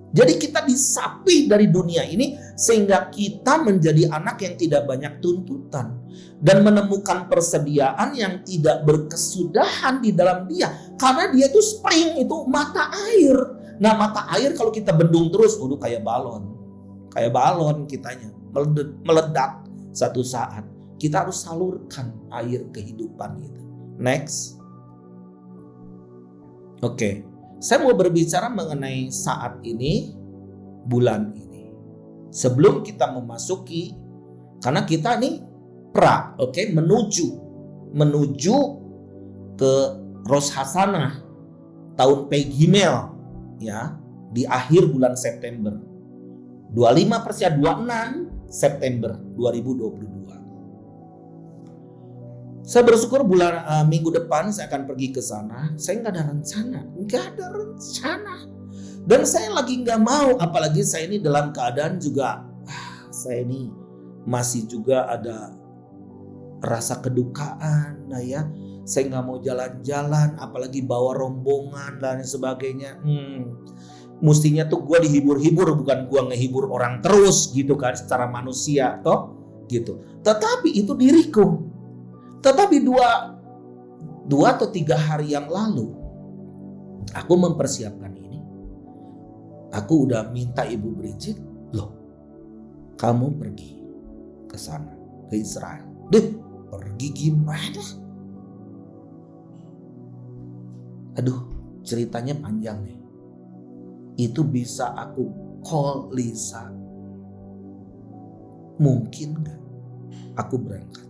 Jadi kita disapi dari dunia ini sehingga kita menjadi anak yang tidak banyak tuntutan dan menemukan persediaan yang tidak berkesudahan di dalam dia, karena dia itu spring, itu mata air. Nah, mata air kalau kita bendung terus, kayak balon kitanya meledak satu saat. Kita harus salurkan air kehidupan itu. Next. Oke. Saya mau berbicara mengenai saat ini, bulan ini. Sebelum kita memasuki, karena kita nih menuju ke Rosh Hashanah tahun Pei Gimel ya, di akhir bulan September. 26 September 2022. Saya bersyukur minggu depan saya akan pergi ke sana. Saya nggak ada rencana. Dan saya lagi nggak mau, apalagi saya ini dalam keadaan juga, saya ini masih juga ada rasa kedukaan, nah ya. Saya nggak mau jalan-jalan, apalagi bawa rombongan dan sebagainya. Mestinya tuh gue dihibur-hibur, bukan gue ngehibur orang terus gitu kan, secara manusia toh gitu. Tetapi itu diriku. Tetapi dua atau 3 hari yang lalu aku mempersiapkan ini. Aku udah minta Ibu Bridget, loh kamu pergi ke sana, ke Israel. Deh, pergi gimana? Aduh, ceritanya panjang nih. Itu bisa aku call Lisa. Mungkin gak aku berangkat?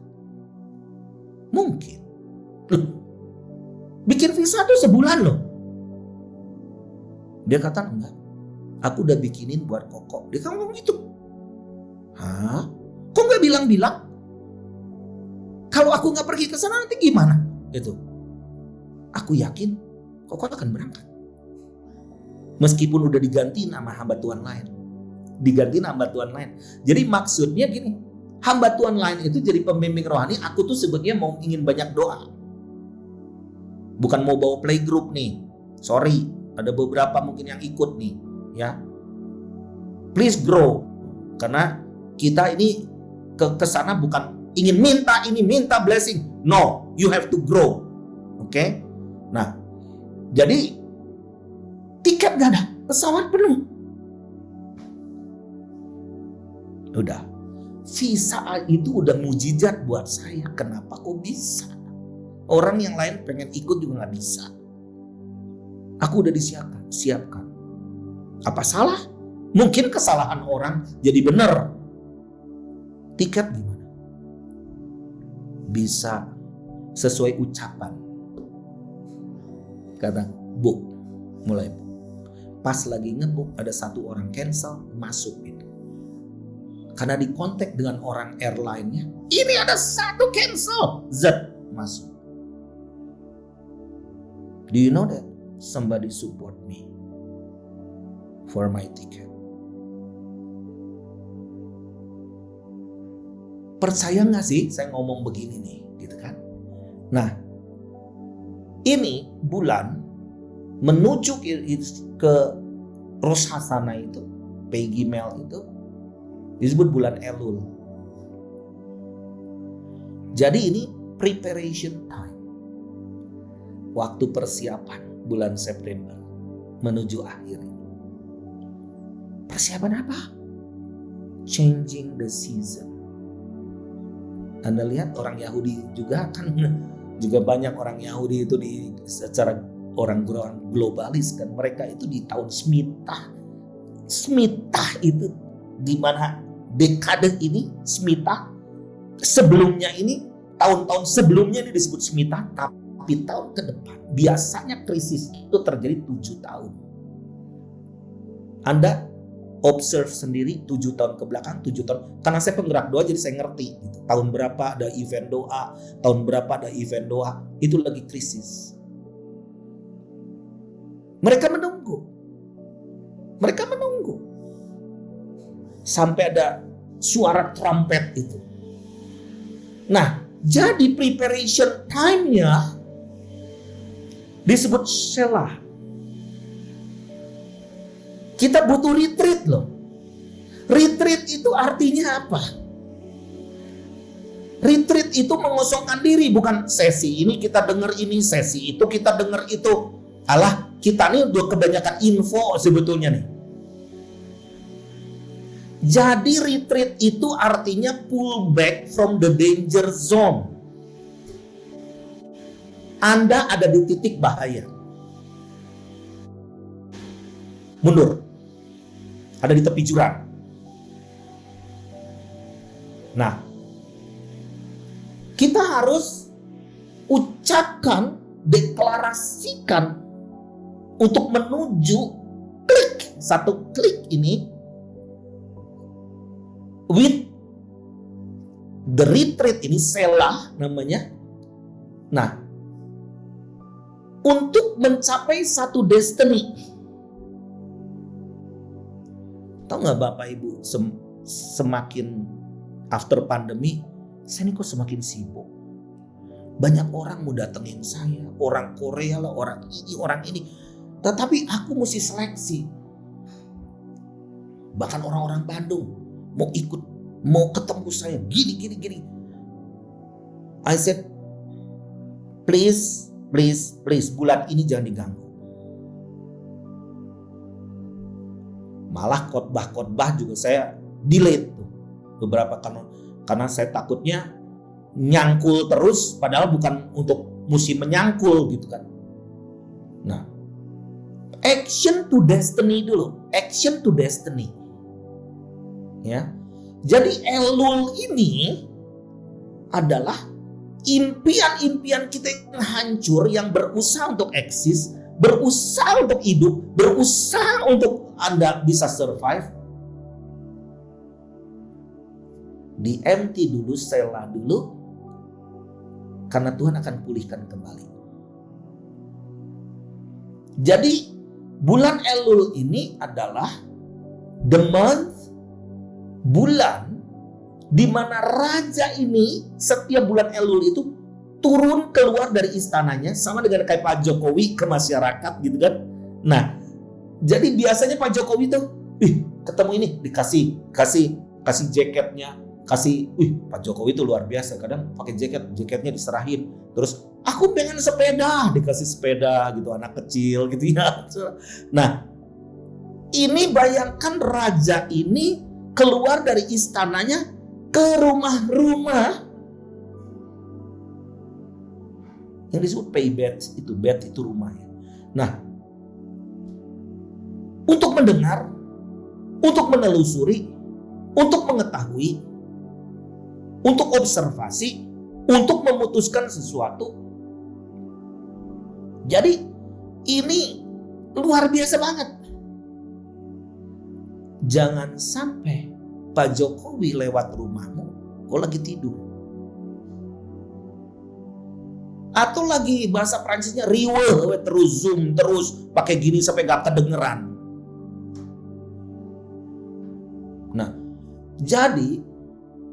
Mungkin. Loh, bikin visa tuh sebulan loh. Dia kata enggak. Aku udah bikinin buat Koko. Dia ngomong gitu. Hah? Kok gak bilang-bilang? Kalau aku gak pergi ke sana nanti gimana? Itu. Aku yakin Koko akan berangkat. Meskipun udah diganti nama hamba Tuhan lain. Diganti hamba Tuhan lain. Jadi maksudnya gini. Hamba Tuhan lain itu jadi pembimbing rohani. Aku tuh sebetulnya ingin banyak doa. Bukan mau bawa playgroup nih. Sorry. Ada beberapa mungkin yang ikut nih. Ya. Please grow. Karena kita ini ke sana bukan ingin minta blessing. No. You have to grow. Oke. Nah. Jadi tiket gak ada, pesawat penuh. Udah, visa itu udah mujizat buat saya. Kenapa kok bisa? Orang yang lain pengen ikut juga gak bisa. Aku udah siapkan. Apa salah? Mungkin kesalahan orang jadi benar. Tiket gimana? Bisa sesuai ucapan. Kata book, mulai book. Pas lagi nge-book ada 1 orang cancel, masuk itu. Karena di kontak dengan orang airline-nya, ini ada 1 cancel, Z masuk. Do you know that somebody support me for my ticket? Percaya gak sih saya ngomong begini nih, gitu kan? Nah, ini bulan menuju ke Rosh Hashanah itu, Peggy Mel itu disebut bulan Elul. Jadi ini preparation time. Waktu persiapan bulan September menuju akhir ini. Persiapan apa? Changing the season. Anda lihat orang Yahudi juga kan, juga banyak orang Yahudi itu secara orang globalis kan, mereka itu di tahun Shemitah. Shemitah itu di mana dekade ini Shemitah, sebelumnya ini tahun-tahun sebelumnya ini disebut Shemitah, tapi tahun ke depan biasanya krisis itu terjadi 7 tahun. Anda observe sendiri 7 tahun ke belakang, 7 tahun. Karena saya penggerak doa jadi saya ngerti gitu. Tahun berapa ada event doa, tahun berapa ada event doa, itu lagi krisis. Mereka menunggu. Sampai ada suara trumpet itu. Nah, jadi preparation time-nya disebut Shelah. Kita butuh retreat loh. Retreat itu artinya apa? Retreat itu mengosongkan diri, bukan sesi ini kita dengar ini, sesi itu kita dengar itu. Alah, kita nih udah kebanyakan info sebetulnya nih. Jadi retreat itu artinya pull back from the danger zone. Anda ada di titik bahaya. Mundur. Ada di tepi jurang. Nah, kita harus ucapkan, deklarasikan untuk menuju satu klik ini with the retreat ini, Selah namanya. Nah, untuk mencapai satu destiny. Tahu nggak Bapak Ibu, semakin after pandemi, saya ini kok semakin sibuk. Banyak orang mau datengin saya, orang Korea lah, orang ini. Tetapi aku mesti seleksi. Bahkan orang-orang Bandung mau ikut, mau ketemu saya gini. I said, please, bulan ini jangan diganggu. Malah khotbah juga saya delete tuh beberapa, karena saya takutnya nyangkul terus, padahal bukan untuk musim menyangkul gitu kan. Nah, action to destiny dulu, action to destiny. Ya. Jadi Elul ini adalah impian-impian kita yang hancur, yang berusaha untuk eksis, berusaha untuk hidup, berusaha untuk Anda bisa survive. Di empty dulu, selah dulu, karena Tuhan akan pulihkan kembali. Jadi bulan Elul ini adalah the month, bulan di mana raja ini setiap bulan Elul itu turun keluar dari istananya, sama dengan kayak Pak Jokowi ke masyarakat gitu kan. Nah, jadi biasanya Pak Jokowi tuh, ketemu ini kasih jaketnya, Pak Jokowi itu luar biasa, kadang pakai jaketnya diserahin, terus aku pengen sepeda, dikasih sepeda gitu, anak kecil gitu ya. Nah, ini bayangkan raja ini keluar dari istananya ke rumah-rumah yang disebut pay bed itu rumahnya. Nah, untuk mendengar, untuk menelusuri, untuk mengetahui, untuk observasi, untuk memutuskan sesuatu. Jadi ini luar biasa banget. Jangan sampai Pak Jokowi lewat rumahmu, kau lagi tidur. Atau lagi bahasa Prancisnya riwe, terus zoom, terus pakai gini sampai gak kedengeran. Nah, jadi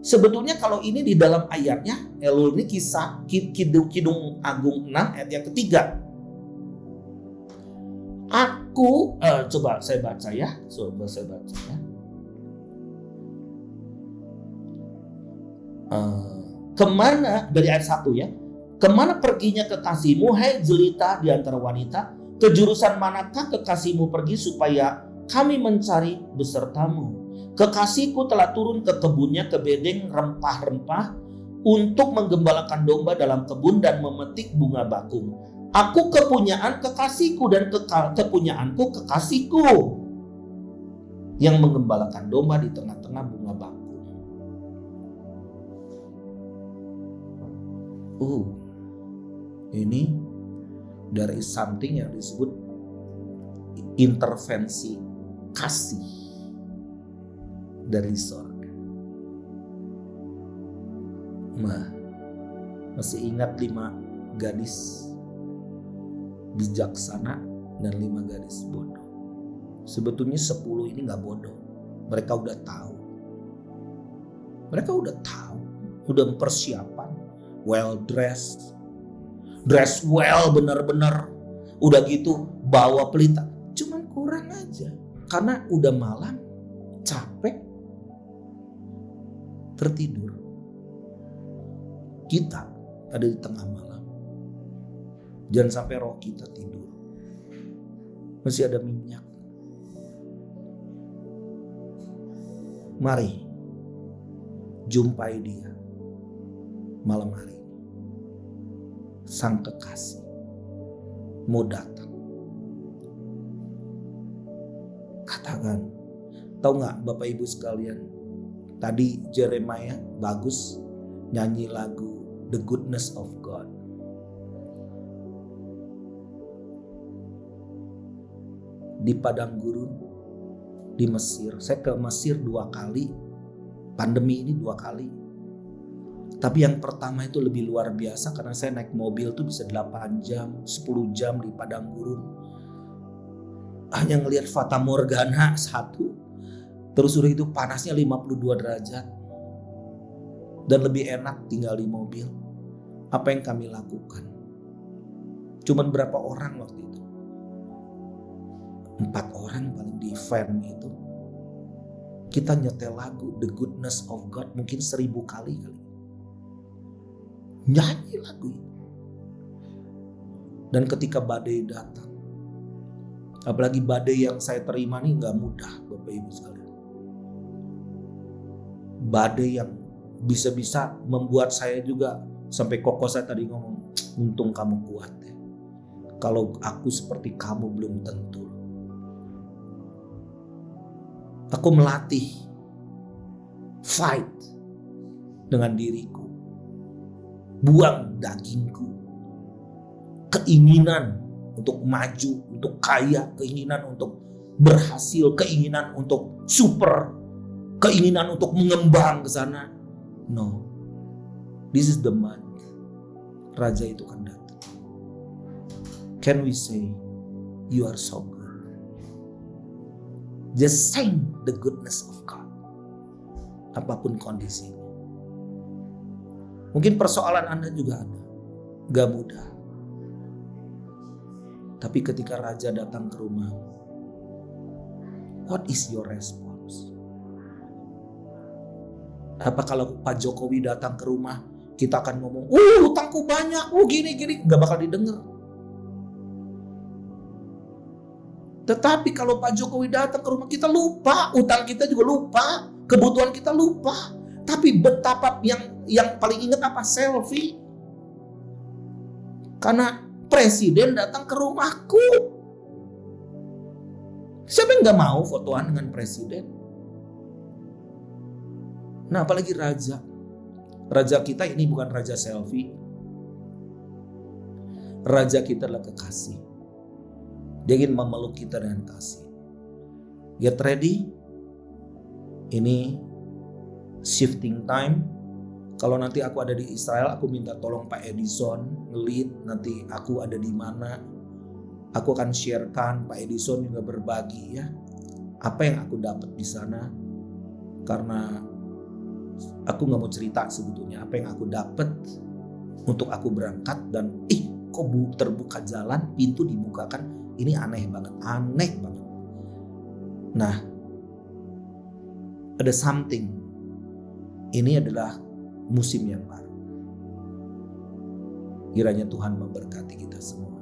sebetulnya kalau ini di dalam ayatnya, Elul ini kisah Kidung Agung 6 ayat yang ketiga. Aku, coba saya baca ya. Kemana, dari ayat 1 ya. Kemana perginya kekasihmu, hai jelita di antara wanita? Ke jurusan manakah kekasihmu pergi supaya kami mencari besertamu? Kekasihku telah turun ke kebunnya, ke bedeng rempah-rempah untuk menggembalakan domba dalam kebun dan memetik bunga bakung. Aku kepunyaan kekasihku dan kepunyaanku kekasihku yang menggembalakan domba di tengah-tengah bunga bakung. Ini dari something yang disebut intervensi kasih dari sorga. Masih ingat 5 gadis bijaksana dan 5 gadis bodoh. Sebetulnya 10 ini gak bodoh. Mereka udah tahu. Udah persiapan, well dressed, dress well bener-bener. Udah gitu bawa pelita. Cuman kurang aja. Karena udah malam, capek, tertidur. Kita ada di tengah malam. Jangan sampai roh kita tidur. Masih ada minyak. Mari jumpai dia malam hari ini. Sang kekasih mau datang. Katakan, tahu nggak Bapak Ibu sekalian? Tadi Jeremiah bagus nyanyi lagu The Goodness of God. Di padang gurun, di Mesir. Saya ke Mesir 2 kali. Pandemi ini 2 kali. Tapi yang pertama itu lebih luar biasa karena saya naik mobil tuh bisa 8 jam, 10 jam di padang gurun. Hanya ngelihat Fata Morgana 1. Terus udah itu panasnya 52 derajat. Dan lebih enak tinggal di mobil. Apa yang kami lakukan? Cuman berapa orang waktu itu? 4 orang paling di van itu. Kita nyetel lagu The Goodness of God mungkin 1000 kali. Nyanyi lagu itu. Dan ketika badai datang, apalagi badai yang saya terima nih gak mudah Bapak Ibu sekalian. Badai yang bisa-bisa membuat saya juga, sampai koko saya tadi ngomong, untung kamu kuat ya. Kalau aku seperti kamu belum tentu. Aku melatih fight dengan diriku. Buang dagingku. Keinginan untuk maju, untuk kaya, keinginan untuk berhasil, keinginan untuk super, keinginan untuk mengembang ke sana. No. This is the month Raja itu akan datang. Can we say you are so good? Just sing the goodness of God. Apapun kondisinya. Mungkin persoalan Anda juga ada. Gak mudah. Tapi ketika Raja datang ke rumah, what is your response? Apa kalau Pak Jokowi datang ke rumah, kita akan ngomong, utangku banyak, gini-gini. Gak bakal didengar. Tetapi kalau Pak Jokowi datang ke rumah, kita lupa, utang kita juga lupa, kebutuhan kita lupa. Tapi betapa yang paling ingat apa? Selfie. Karena presiden datang ke rumahku. Siapa yang gak mau fotoan dengan presiden? Nah, apalagi raja. Raja kita ini bukan raja selfie. Raja kita adalah kekasih. Dia ingin memeluk kita dengan kasih. Get ready. Ini shifting time. Kalau nanti aku ada di Israel, aku minta tolong Pak Edison ngelit. Nanti aku ada di mana, aku akan sharekan. Pak Edison juga berbagi ya, apa yang aku dapat di sana. Karena aku nggak mau cerita sebetulnya apa yang aku dapat untuk aku berangkat dan kok terbuka jalan, pintu dibukakan. Ini aneh banget. Nah, ada something. Ini adalah musim yang baru. Kiranya Tuhan memberkati kita semua.